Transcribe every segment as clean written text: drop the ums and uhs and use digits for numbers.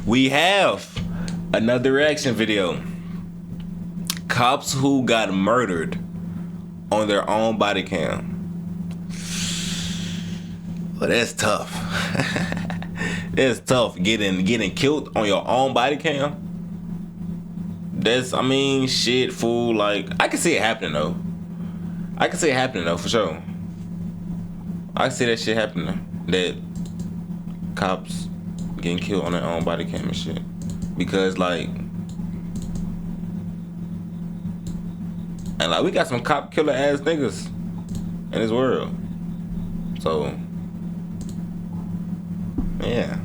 We have another reaction video. Cops who got murdered on their own body cam. Well, that's tough. That's tough. Getting killed on your own body cam. That's, I mean, shit, fool. Like, I can see it happening though. I can see it happening though, for sure. I can see that shit happening. That cops getting killed on their own body cam and shit. Because like, and like, we got some cop killer ass niggas in this world. So yeah.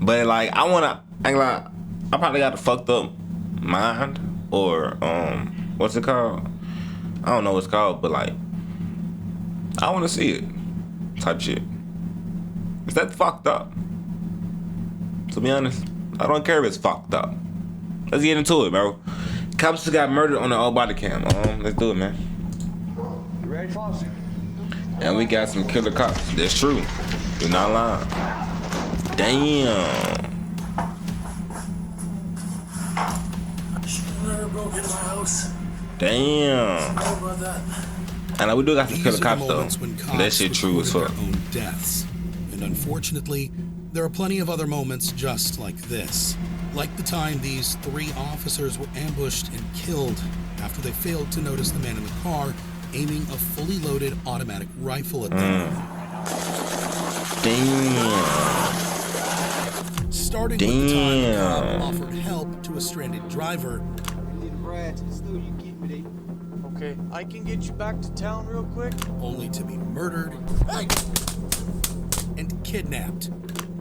But like, I probably got a fucked up mind, or what's it called? I don't know what it's called, but like, I wanna see it. Type shit. Is that fucked up? To be honest, I don't care if it's fucked up. Let's get into it, bro. Cops just got murdered on their own body cam. Let's do it, man. You ready, Foster? And we got some killer cops. That's true. You're not lying. Damn. Never broke into my house. Damn. How about that? And we do got some killer cops though. That shit true as fuck. Their own deaths. And unfortunately, there are plenty of other moments just like this. Like the time these 3 officers were ambushed and killed after they failed to notice the man in the car aiming a fully loaded automatic rifle at them. Damn. Starting with the time the cop offered help to a stranded driver. Okay, I can get you back to town real quick. Only to be murdered and kidnapped.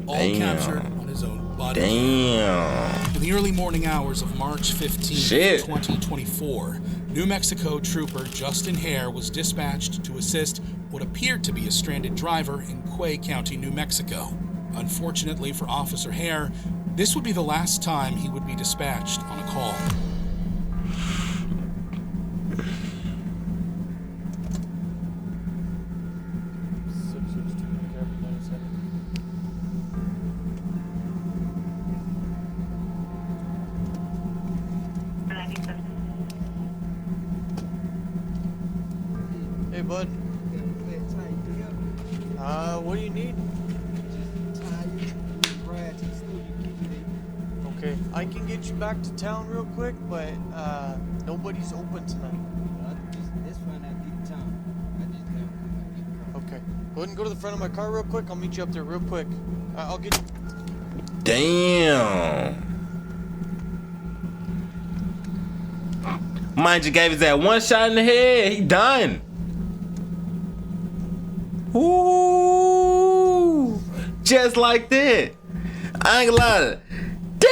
All Damn. captured on his own body. Damn. In the early morning hours of March 15, 2024, New Mexico trooper Justin Hare was dispatched to assist what appeared to be a stranded driver in Quay County, New Mexico. Unfortunately for Officer Hare, this would be the last time he would be dispatched on a call. Hey, bud. What do you need? Okay, I can get you back to town real quick, but nobody's open tonight. Okay, go ahead and go to the front of my car real quick. I'll meet you up there real quick. I'll get you. Damn. Mind you, gave us that one shot in the head. He done. Ooh. Just like that. I ain't gonna lie. Damn.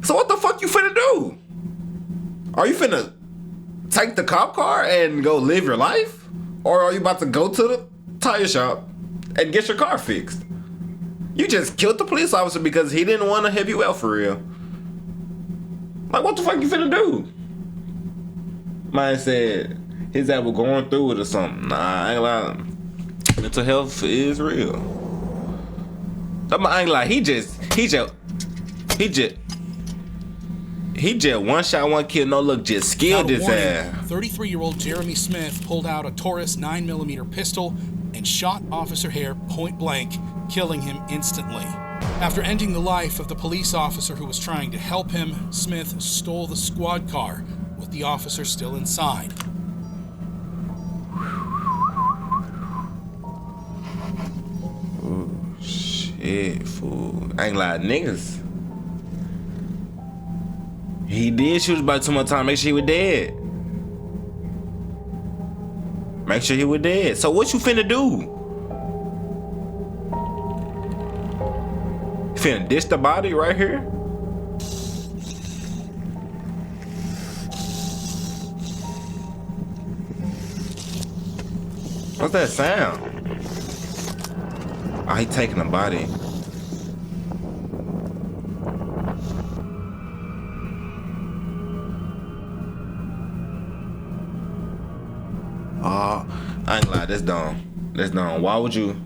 So what the fuck you finna do? Are you finna take the cop car and go live your life? Or are you about to go to the tire shop and get your car fixed? You just killed the police officer because he didn't want to help you out for real. Like, what the fuck you finna do? Mine said his ass was going through it or something. Nah, I ain't lying. Mental health is real. I ain't like, he just one shot, one kill, no look, just skilled his ass. 33-year-old Jeremy Smith pulled out a Taurus 9mm pistol and shot Officer Hare point blank, killing him instantly. After ending the life of the police officer who was trying to help him, Smith stole the squad car with the officer still inside. Ooh, shit, fool. I ain't lying, niggas. He did shoot about too much time. Make sure he was dead. Make sure he was dead. So what you finna do? You finna dish the body right here? What's that sound? Oh, he taking the body. Oh, I ain't gonna lie, that's dumb. That's dumb. Why would you?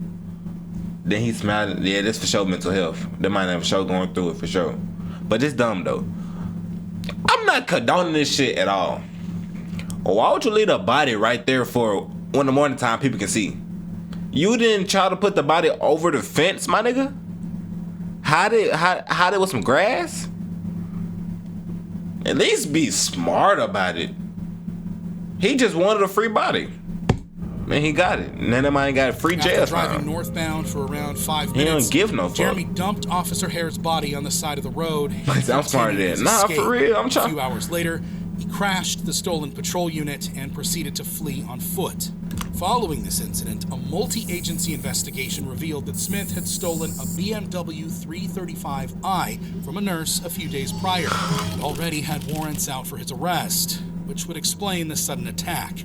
Then he smiled. Yeah, that's for sure mental health. They might have a show going through it for sure. But it's dumb though. I'm not condoning this shit at all. Why would you leave a body right there for when in the morning time people can see? You didn't try to put the body over the fence, my nigga? Hide it with some grass? At least be smart about it. He just wanted a free body. Man, he got it. And then I ain't got a free jail After driving time. northbound for around 5 minutes, He don't give no fuck. Jeremy dumped Officer Hare's body on the side of the road. I'm smart at that. Nah, for real. I'm trying. A few hours later, he crashed the stolen patrol unit and proceeded to flee on foot. Following this incident, a multi-agency investigation revealed that Smith had stolen a BMW 335i from a nurse a few days prior and already had warrants out for his arrest, which would explain the sudden attack.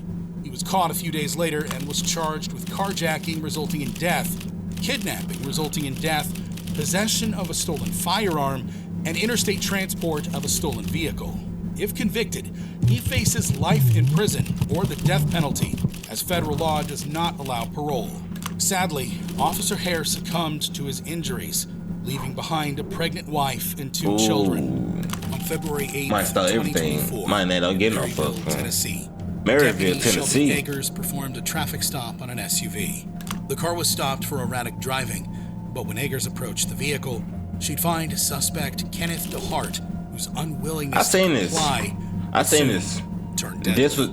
He was caught a few days later and was charged with carjacking resulting in death, kidnapping resulting in death, possession of a stolen firearm, and interstate transport of a stolen vehicle. If convicted, he faces life in prison or the death penalty, as federal law does not allow parole. Sadly, Officer Hare succumbed to his injuries, leaving behind a pregnant wife and 2 children. On February 8th, Might start everything. 2024, Might not don't get no Maryville, fuck. Tennessee. Maryville, Deputy Tennessee. Shelby Eggers performed a traffic stop on an SUV. The car was stopped for erratic driving, but when Eggers approached the vehicle, she'd find suspect Kenneth DeHart, whose unwillingness I seen to this. comply I seen soon this. turned deadly. This was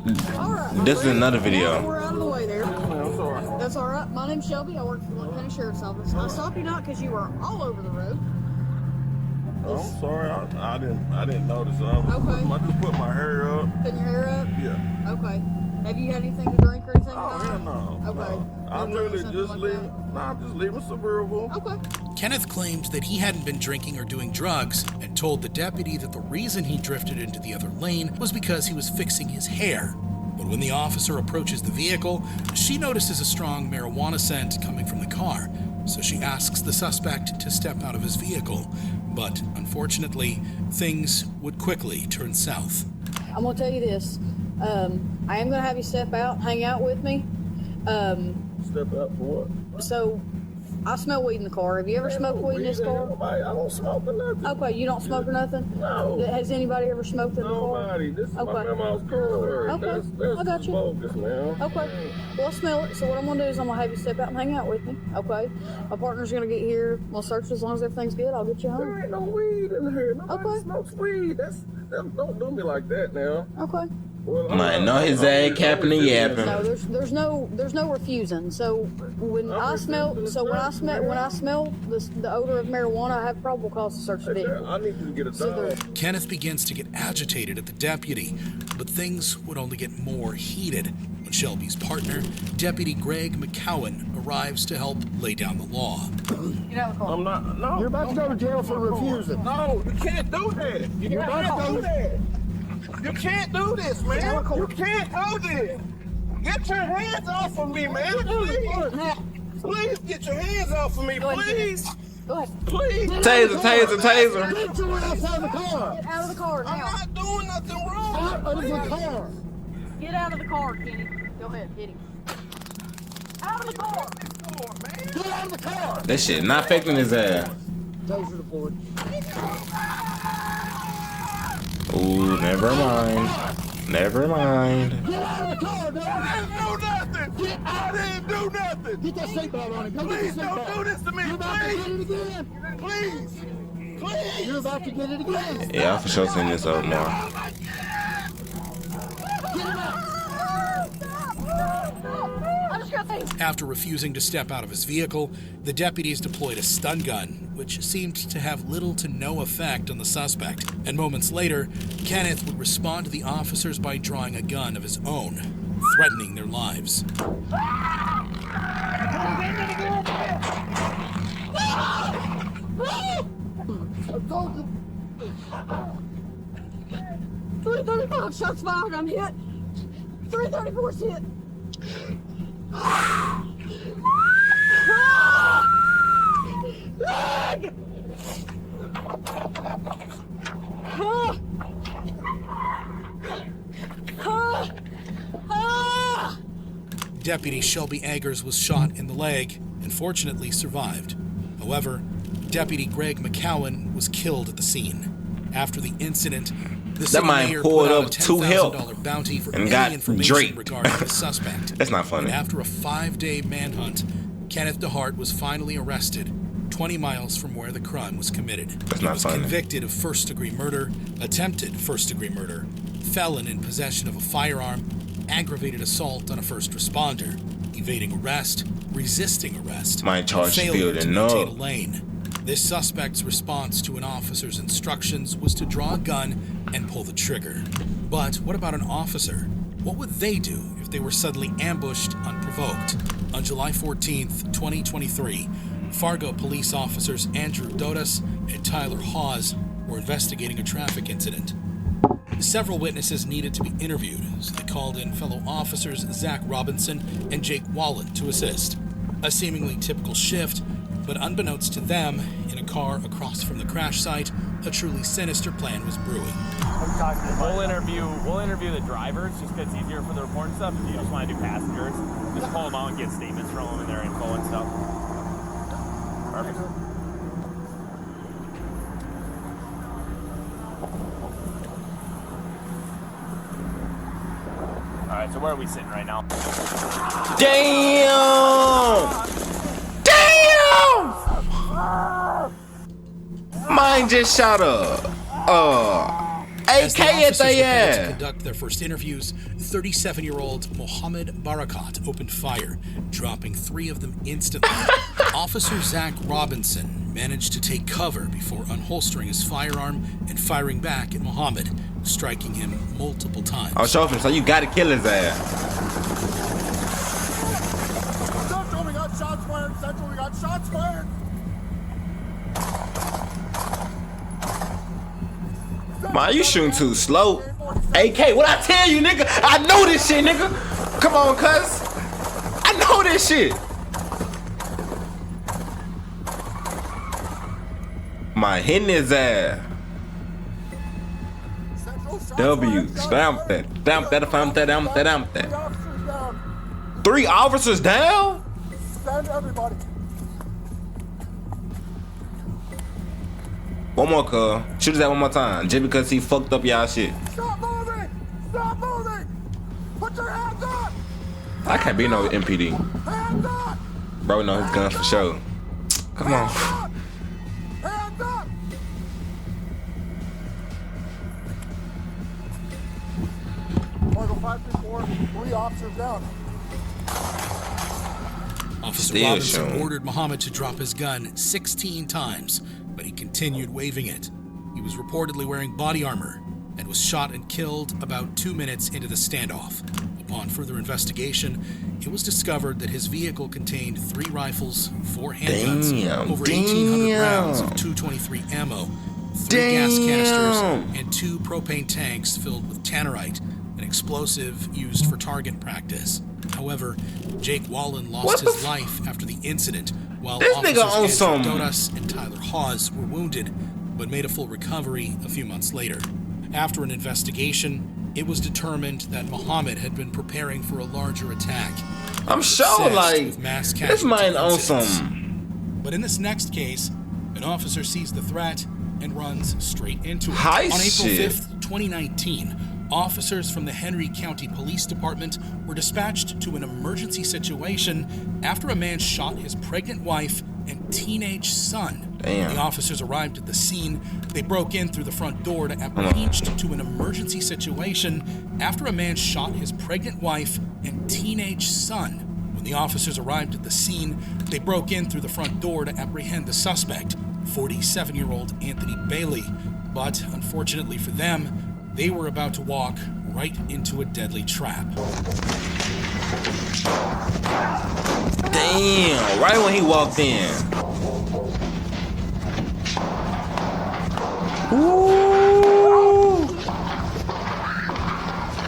another video. We're out of the way there. That's all right. My name's Shelby. I work for the Lincoln County Sheriff's Office. I stopped you not because you were all over the road. I'm sorry, I didn't notice. I just put my hair up. Putting your hair up? Yeah. Okay. Have you had anything to drink or anything? Oh, hell no. Okay. No. I'm really just leaving. I'm just leaving suburban. Okay. Kenneth claimed that he hadn't been drinking or doing drugs and told the deputy that the reason he drifted into the other lane was because he was fixing his hair. But when the officer approaches the vehicle, she notices a strong marijuana scent coming from the car, so she asks the suspect to step out of his vehicle. But unfortunately, things would quickly turn south. I'm going to tell you this. I am going to have you step out, hang out with me. Step up for what? So, I smell weed in the car. Have you ever smoked weed in this car? I don't smoke or nothing. Okay, you don't smoke or nothing? No. Has anybody ever smoked in the car? Nobody. This is Okay. my grandma's car. Okay, That's I got you. bogus, man. Okay. Well, I smell it. So what I'm going to do is I'm going to have you step out and hang out with me. Okay? My partner's going to get here. We'll search as long as everything's good. I'll get you home. There ain't no weed in here. Nobody Okay. smokes weed. Don't do me like that now. Okay. Well, Might know his ass capping and yapping. No, there's no refusing. So when I smell the odor of marijuana, I have probable cause to search the vehicle. I need you to get a So dog. there- Kenneth begins to get agitated at the deputy, but things would only get more heated when Shelby's partner, Deputy Greg McCowan, arrives to help lay down the law. Get out of the car. I'm not. No. You're about to go to jail for refusing. No, you can't do that. You You're about can't to do go. that. You can't do this, man. You can't do this. Get your hands off of me, man. Please. Please get your hands off of me, Go ahead. please. Go ahead. Please. Taser. Get your ass out of the car. Get out of the car I'm now. not doing nothing wrong. Out of the car. Get out of the car, Kenny. Go ahead, hit him. Out of the car. Get out of the car. That shit not affecting his ass. Taser deployed. Ooh, never mind. Never mind. Get out of the car, dog. I didn't do nothing. I didn't do nothing. Get that seatbelt on him. Go get Please the don't seatbelt. do this to me, You're about to please. get it again. Please. Please. You're about to get it again. Yeah, I for sure seen this up more. Get him out. I just got things. After refusing to step out of his vehicle, the deputies deployed a stun gun, which seemed to have little to no effect on the suspect. And moments later, Kenneth would respond to the officers by drawing a gun of his own, threatening their lives. I told you. 335 shots fired. I'm hit. 334's hit. Deputy Shelby Eggers was shot in the leg and fortunately survived. However, Deputy Greg McCowan was killed at the scene. After the incident, the city mayor put out a $10,000 bounty for any information regarding the suspect. That's not funny. And after a 5-day manhunt, Kenneth DeHart was finally arrested 20 miles from where the crime was committed. He was convicted of first-degree murder, attempted first-degree murder, felon in possession of a firearm, aggravated assault on a first responder, evading arrest, resisting arrest, failure to maintain a lane. This suspect's response to an officer's instructions was to draw a gun and pull the trigger. But what about an officer? What would they do if they were suddenly ambushed unprovoked? On July 14th, 2023, Fargo police officers Andrew Dodas and Tyler Hawes were investigating a traffic incident. Several witnesses needed to be interviewed, so they called in fellow officers Zach Robinson and Jake Wallen to assist. A seemingly typical shift, but unbeknownst to them, in a car across from the crash site, a truly sinister plan was brewing. We'll interview the drivers just because it's easier for the report and stuff. If you just want to do passengers, just pull them out and get statements from them and their info and stuff. Perfect. All right, so where are we sitting right now? Damn! Mine just shot a AK at their ass. To conduct their first interviews, 37-year-old Mohammed Barakat opened fire, dropping 3 of them instantly. Officer Zach Robinson managed to take cover before unholstering his firearm and firing back at Mohammed, striking him multiple times. I'll show him, so you gotta kill his ass. Central, we got shots fired. Central, we got shots fired. Man, you shooting too slow. AK, what I tell you, nigga? I know this shit, nigga. Come on, cuz. I know this shit. My hitting his ass. W. Stamp that. Stamp that. Stamp that. Stamp that. 3 officers down? Stand everybody. One more, cuz. Shoot his ass one more time. Just because he fucked up y'all shit. Stop moving! Stop moving! Put your hands up! I can't be no MPD. Hands up! Bro, know his gun for sure. Come on. Hands up! Fargo 534, 3 officers down. Officer Robinson ordered Muhammad to drop his gun 16 times, but he continued waving it. He was reportedly wearing body armor and was shot and killed about 2 minutes into the standoff. Upon further investigation, it was discovered that his vehicle contained 3 rifles, 4 handguns, over 1,800 rounds of .223 ammo, 3 gas canisters, and 2 propane tanks filled with tannerite, an explosive used for target practice. However, Jake Wallen lost his life after the incident, while officers Andrew Dodas and Tyler Hawes were wounded, but made a full recovery a few months later. After an investigation, it was determined that Muhammad had been preparing for a larger attack. I'm sure, like, this mine on some. But in this next case, an officer sees the threat and runs straight into it. On April 5th, 2019, officers from the Henry County Police Department were dispatched to an emergency situation after a man shot his pregnant wife and teenage son. Damn. When the officers arrived at the scene, they broke in through the front door to apprehend to an emergency situation after a man shot his pregnant wife and teenage son. When the officers arrived at the scene, they broke in through the front door to apprehend the suspect, 47-year-old Anthony Bailey. But unfortunately for them, they were about to walk right into a deadly trap. Damn, right when he walked in. Ooh.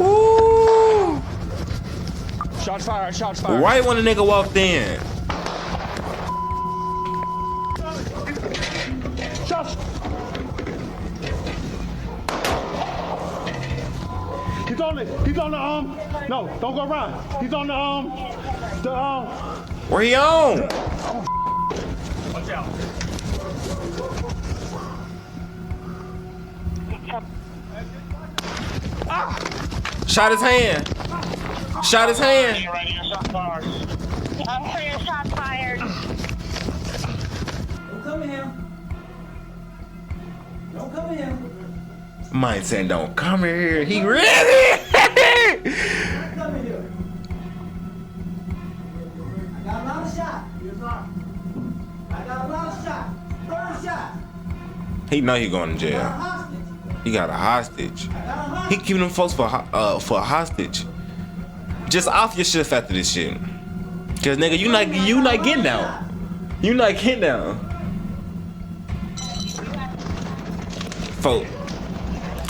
Ooh. Shots fired, shots fired. Right when the nigga walked in. Shots. He's on the no, don't go around. He's on the Where he on? Watch out. Shot his hand. Shot his hand. Right here, shot fired. I'm hearing shots fired. Don't come here. Don't come here. Mine saying don't come here. He ready. Don't come here. I got a lot of shots. I got a lot of shots. First shot. He know he going to I got a jail. hostage. He got a hostage. I got a He hostage. keeping them folks for a hostage. Just off your shift after this shit. Cause nigga, you not getting out. You not getting out. Folk.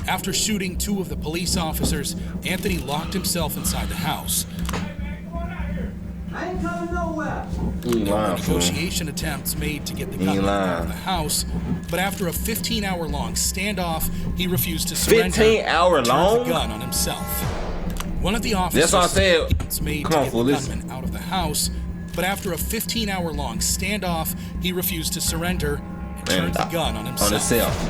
After shooting 2 of the police officers, Anthony locked himself inside the house. I ain't coming nowhere. You There were lying, fool. negotiation attempts made to get the He gunman out lying. of the house, but after a 15-hour-long standoff, he refused to surrender. 15-hour and long? turned the gun on himself. One of the officers That's what I said. attempts made Come to on, get fool, the listen. gunman out of the house, but after a 15-hour-long standoff, he refused to surrender and turned the gun on himself. On himself.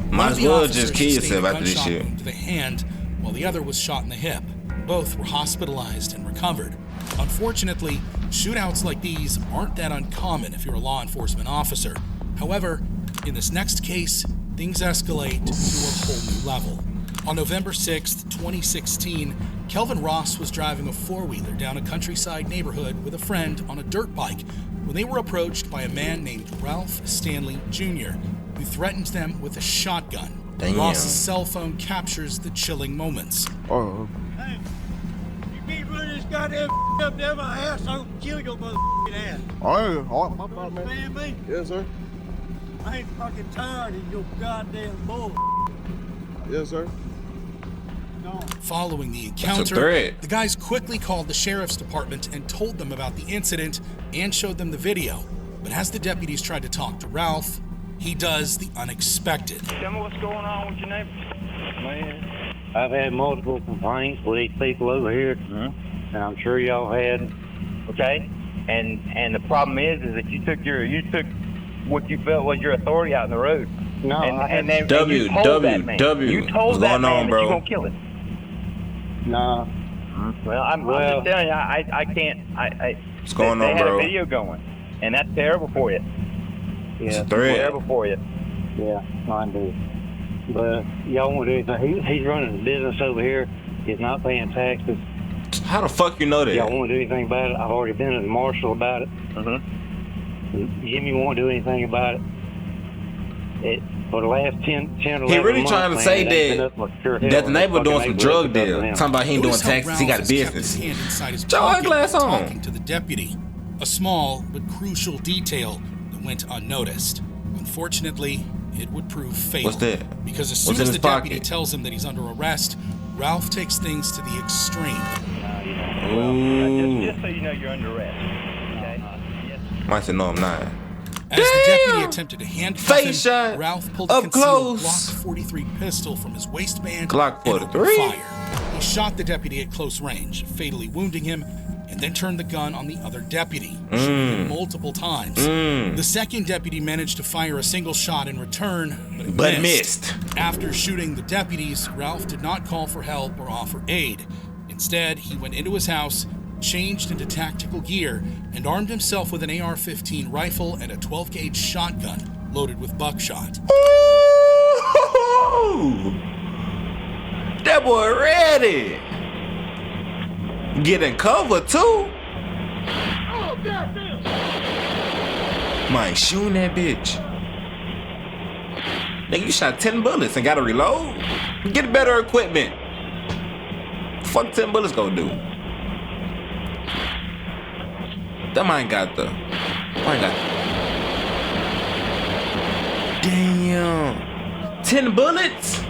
One Might of as the well officers just kill sustained yourself a after this gunshot shit. wound to the hand, while the other was shot in the hip. Both were hospitalized and recovered. Unfortunately, shootouts like these aren't that uncommon if you're a law enforcement officer. However, in this next case, things escalate to a whole new level. On November 6th, 2016, Kelvin Ross was driving a four-wheeler down a countryside neighborhood with a friend on a dirt bike when they were approached by a man named Ralph Stanley Jr., who threatened them with a shotgun. Damn. Ross's cell phone captures the chilling moments. Oh. Hey, you keep running this goddamn up there my ass, I'll kill your motherfucking ass. Oh, my You fault, man. understand me? Yes, sir. I ain't fucking tired of your goddamn bull. Yes, sir. No. Following the That's encounter, a threat. the guys quickly called the sheriff's department and told them about the incident and showed them the video. But as the deputies tried to talk to Ralph, he does the unexpected. Tell me what's going on with your neighbors. Man, I've had multiple complaints with these people over here, and I'm sure y'all had. Okay? And the problem is that you took what you felt was your authority out in the road. No, And you W, told W, that man. W. You told What's that going man on, that bro? you're gonna kill him. no. Well, I'm just telling you, I can't. What's going they on, had bro? a video going, and that's terrible for you. It's a Yeah, threat. Terrible for you. yeah, I do. But y'all won't do anything. He's running a business over here. He's not paying taxes. How the fuck you know that? Y'all won't do anything about it. I've already been to the marshal about it. Jimmy won't do anything about it. For the last 10 or 11 He really months, trying to man, say it ain't been that nothing but pure hell that the in neighbor this doing fucking some drug neighborhood deal. other than Talking about he ain't doing Notice how taxes. He Ralph got a has kept business. his hand inside his Put your pocket, eyeglass on. talking to the deputy. A small but crucial detail that went unnoticed. Unfortunately, it would prove fatal. What's that? Because as What's soon in as his the deputy pocket? tells him that he's under arrest, Ralph takes things to the extreme. Ooh. Just so you know, you're under arrest. Okay? Yes. Might say no, I'm not. As the deputy attempted to handcuff Face him, shot. Ralph pulled a Up concealed close. Glock 43 pistol from his waistband Glock and opened 43? fire. He shot the deputy at close range, fatally wounding him, and then turned the gun on the other deputy, shooting him multiple times. The second deputy managed to fire a single shot in return, but it missed. After shooting the deputies, Ralph did not call for help or offer aid. Instead, he went into his house, changed into tactical gear, and armed himself with an AR-15 rifle and a 12-gauge shotgun loaded with buckshot. Ooh. That boy ready. Getting cover too. Man, shooting that bitch. Nigga, you shot 10 bullets and gotta reload? Get better equipment. Fuck 10 bullets gonna do? That man got the. Mine got. Damn. 10 bullets?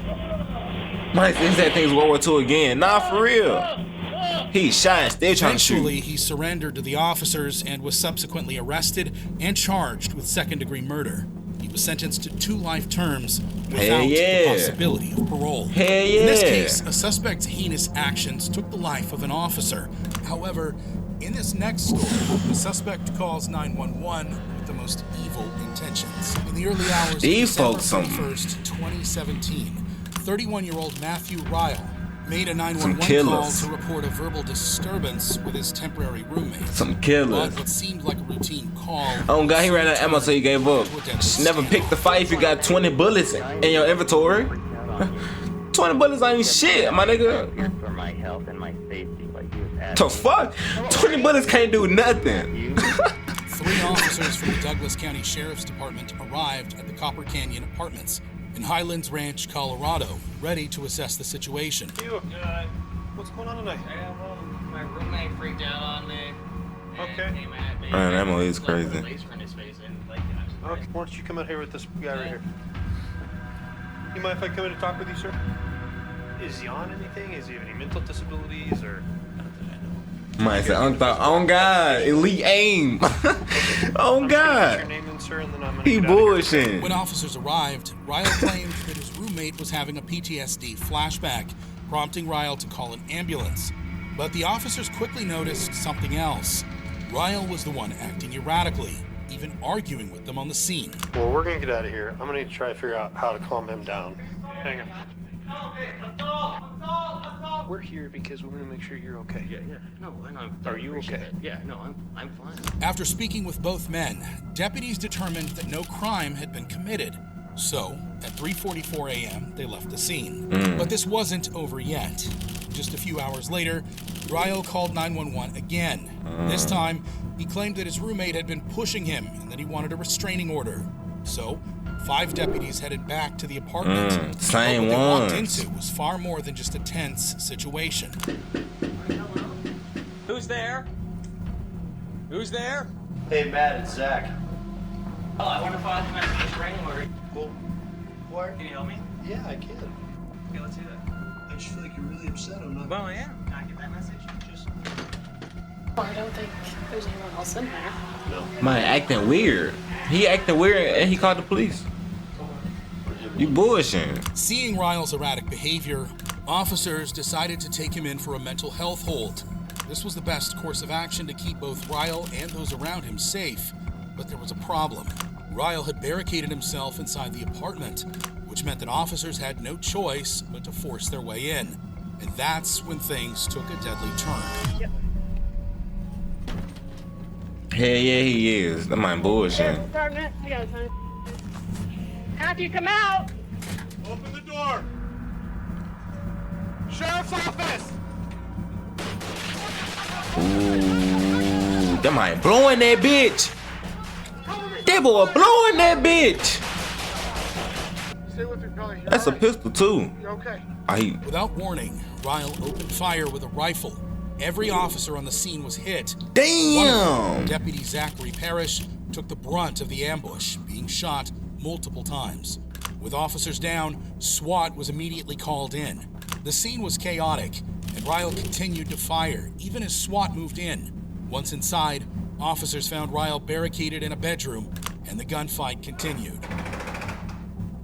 Man, is that thing's World War II again? Nah, for real. He shot and still trying to shoot. Eventually, he surrendered to the officers and was subsequently arrested and charged with second-degree murder. He was sentenced to 2 life terms without the possibility of parole. Hell yeah. In this case, a suspect's heinous actions took the life of an officer. However, In this next story, the suspect calls 911 with the most evil intentions. In the early hours of December 1st, 2017, 31-year-old Matthew Ryle made a 911 call to report a verbal disturbance with his temporary roommate. Some killers. But what seemed like a routine call. Oh God, he ran out of ammo, so he gave up. Never pick the fight if you got 20 bullets in your inventory. 20 bullets ain't shit, my nigga. For my health and my safety, like he was The fuck? 20 bullets can't do nothing. 3 officers from the Douglas County Sheriff's Department arrived at the Copper Canyon Apartments in Highlands Ranch, Colorado, ready to assess the situation. What's going on tonight? My roommate freaked out on me. Okay. Man, ammo is crazy. Okay, why don't you come out here with this guy right here? You mind if I come in and talk with you, sir? Is he on anything? Is he have any mental disabilities or? Man said, on God, elite aim. On God. Your name in, sir, and then I'm gonna He bullshitting. When officers arrived, Ryle claimed that his roommate was having a PTSD flashback, prompting Ryle to call an ambulance. But the officers quickly noticed something else. Ryle was the one acting erratically, even arguing with them on the scene. Well, we're gonna get out of here. I'm gonna need to try to figure out how to calm him down. Hang on. We're here because we want to make sure you're okay. Yeah. No, I know. Are you okay? Yeah, no, I'm fine. After speaking with both men, deputies determined that no crime had been committed. So, at 3:44 a.m., they left the scene. But this wasn't over yet. Just a few hours later, Ryle called 911 again. This time, he claimed that his roommate had been pushing him and that he wanted a restraining order. So, 5 deputies headed back to the apartment. Same what they walked ones. into was far more than just a tense situation. Who's there? Who's there? Hey, Matt, it's Zach. Oh, I want to file a restraining order. Well, why? Can you help me? Yeah, I can. Okay, let's do that. I just feel like you're really upset. I'm not. Well, I am. Can I get that message? Just. I don't think there's anyone else in there. No. Man, acting weird. He acting weird and he called the police. You bullshitting. Seeing Ryle's erratic behavior, officers decided to take him in for a mental health hold. This was the best course of action to keep both Ryle and those around him safe. But there was a problem. Ryle had barricaded himself inside the apartment, which meant that officers had no choice but to force their way in. And that's when things took a deadly turn. Yep. Hell yeah, he is. That man bullshitting. Department, I got time. Matthew, come out! Open the door. Sheriff's office. Ooh, that man blowing that bitch. That boy blowing that bitch. Stay with your belly. That's a pistol too. You okay? Without warning, Ryle opened fire with a rifle. Every officer on the scene was hit. Damn! One of them, Deputy Zachary Parrish, took the brunt of the ambush, being shot multiple times. With officers down, SWAT was immediately called in. The scene was chaotic, and Ryle continued to fire, even as SWAT moved in. Once inside, officers found Ryle barricaded in a bedroom, and the gunfight continued.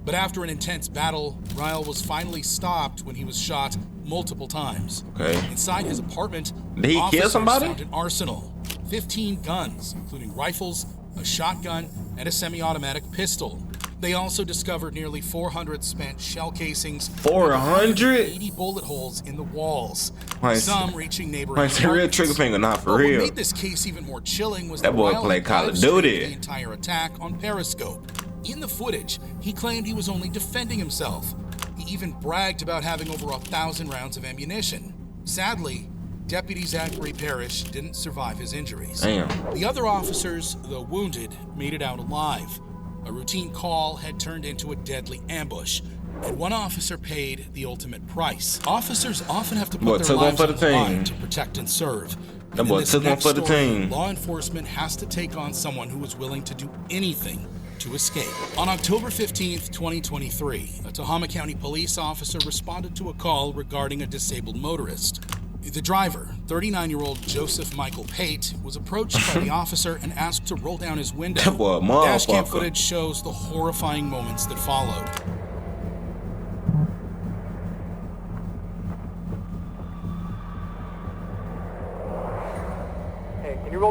But after an intense battle, Ryle was finally stopped when he was shot multiple times. Okay. Inside his apartment, Did he kill officers somebody? found an arsenal, 15 guns, including rifles, a shotgun, and a semi-automatic pistol. They also discovered nearly 400 spent shell casings, 400? 80 bullet holes in the walls, Nice. some reaching neighboring Nice, real apartments. trigger finger, not for But real. What made this case even more chilling was That boy Ryle played had Call of live-streamed Duty. the entire attack on Periscope. In the footage, he claimed he was only defending himself. He even bragged about having over 1,000 rounds of ammunition. Sadly, Deputy Zachary Parrish didn't survive his injuries. Damn. The other officers, though wounded, made it out alive. A routine call had turned into a deadly ambush, and one officer paid the ultimate price. Officers often have to Boy, put their took one lives for on the the line team. to protect and serve. That And boy in this took one next for the story, team. Law enforcement has to take on someone who is willing to do anything to escape. On October 15th, 2023, a Tahoma County police officer responded to a call regarding a disabled motorist. The driver, 39-year-old Joseph Michael Pate, was approached by the officer and asked to roll down his window. That boy a Dashcam motherfucker. footage shows the horrifying moments that followed.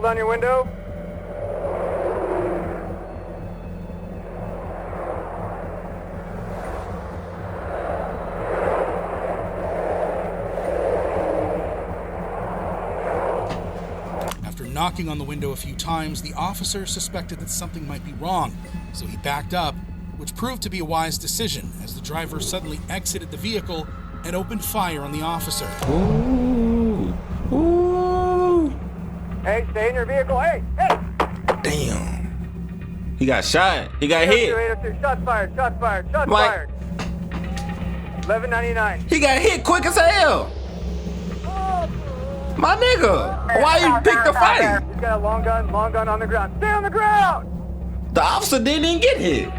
roll down your window. After knocking on the window a few times, the officer suspected that something might be wrong, so he backed up, which proved to be a wise decision as the driver suddenly exited the vehicle and opened fire on the officer. Ooh. Ooh. Hey, stay in your vehicle. Hey, hey! Damn. He got shot. He got hit. 802, shots fired, shots fired, shots fired. 1199. He got hit quick as hell. My nigga, why you pick the fight? He's got a long gun on the ground. Stay on the ground! The officer didn't even get hit.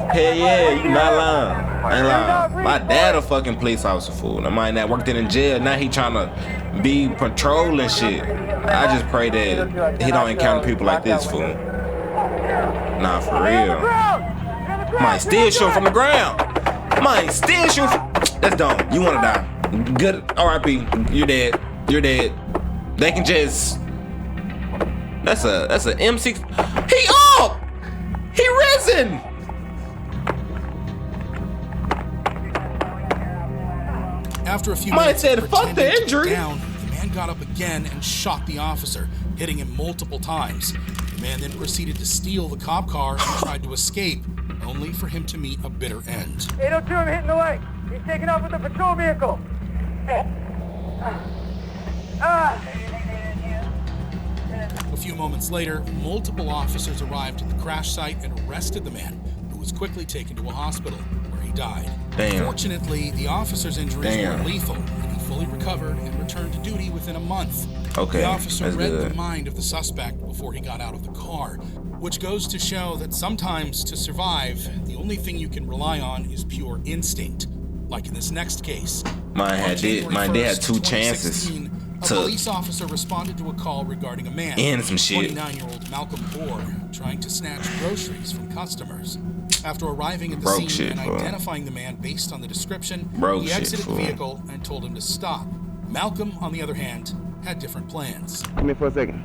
Hell yeah, you not lying. I ain't lying. My dad a fucking police officer, fool. I might not worked in jail. Now he trying to be patrolling shit. I just pray that he don't encounter people like this, fool. Nah, for real. Might still shoot from the ground. Might still shoot. That's dumb. You wanna die. Good. R.I.P. You're dead. You're dead. They can just. That's a M6. He up. He risen. After a few Might minutes said, of fuck the pretending to injury. be down, the man got up again and shot the officer, hitting him multiple times. The man then proceeded to steal the cop car and tried to escape, only for him to meet a bitter end. 802, I'm hitting the light. He's taking off with a patrol vehicle. A few moments later, multiple officers arrived at the crash site and arrested the man, who was quickly taken to a hospital, where he died. Damn. Fortunately, the officer's injuries Damn. were lethal, and he fully recovered and returned to duty within a month. Okay, The officer that's read good. the mind of the suspect before he got out of the car, which goes to show that sometimes to survive, the only thing you can rely on is pure instinct. Like in this next case. Mine had two chances A to police officer responded to a call regarding a man, end some shit. 29-year-old Malcolm Bohr, trying to snatch groceries from customers. After arriving at the Broke scene shit, and fool. identifying the man based on the description, Broke he shit, exited the fool. vehicle and told him to stop. Malcolm, on the other hand, had different plans. Come here for a second.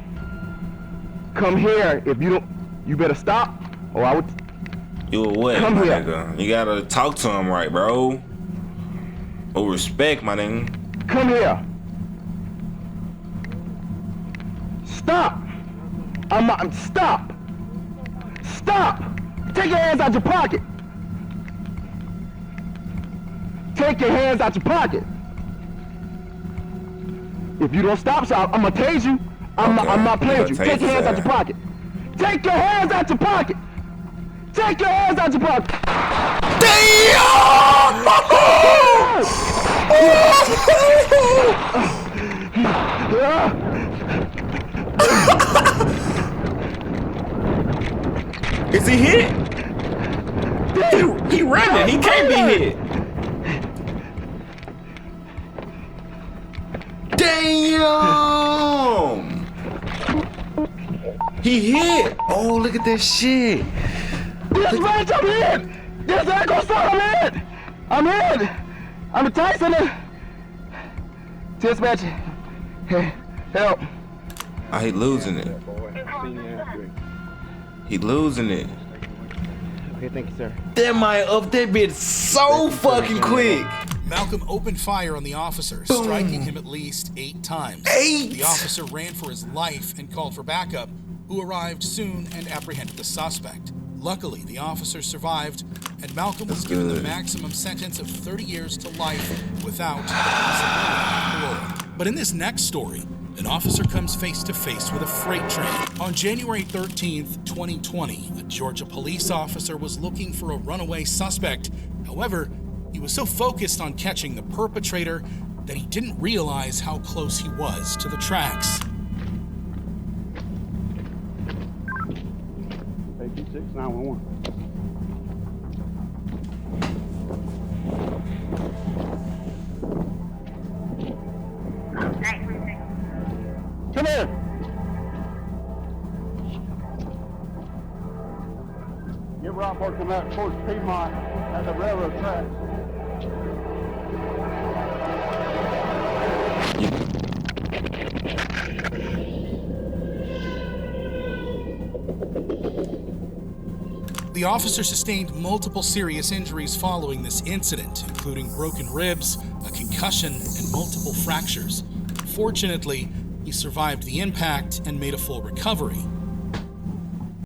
Come here. If you don't, you better stop, or I would. You a what, Come my here. nigga? You gotta talk to him right, bro. Oh, respect, my nigga. Come here. Stop. Stop. Stop. Take your hands out your pocket. Take your hands out your pocket. If you don't stop, so I'm gonna tase you. I'm not playing with you. Take your hands out your pocket. Take your hands out your pocket. Take your hands out your pocket. Is he hit? He running. He can't be hit. Damn! He hit. Oh, look at this shit. This match, I'm in. This ain't gonna stop. I'm in. I'm a Tyson. Dispatch. Help. Oh, he losing it. He losing it. Okay, thank you, sir. That might up that bitch so fucking quick. Malcolm opened fire on the officer, striking him at least 8 times. 8? The officer ran for his life and called for backup, who arrived soon and apprehended the suspect. Luckily, the officer survived, and Malcolm was given the maximum sentence of 30 years to life without the possibility of parole. But in this next story, an officer comes face to face with a freight train. On January 13th, 2020, a Georgia police officer was looking for a runaway suspect. However, he was so focused on catching the perpetrator that he didn't realize how close he was to the tracks. 826-911. Come here. Get Rob working out towards Piedmont at the railroad tracks. The officer sustained multiple serious injuries following this incident, including broken ribs, a concussion, and multiple fractures. Fortunately, he survived the impact and made a full recovery.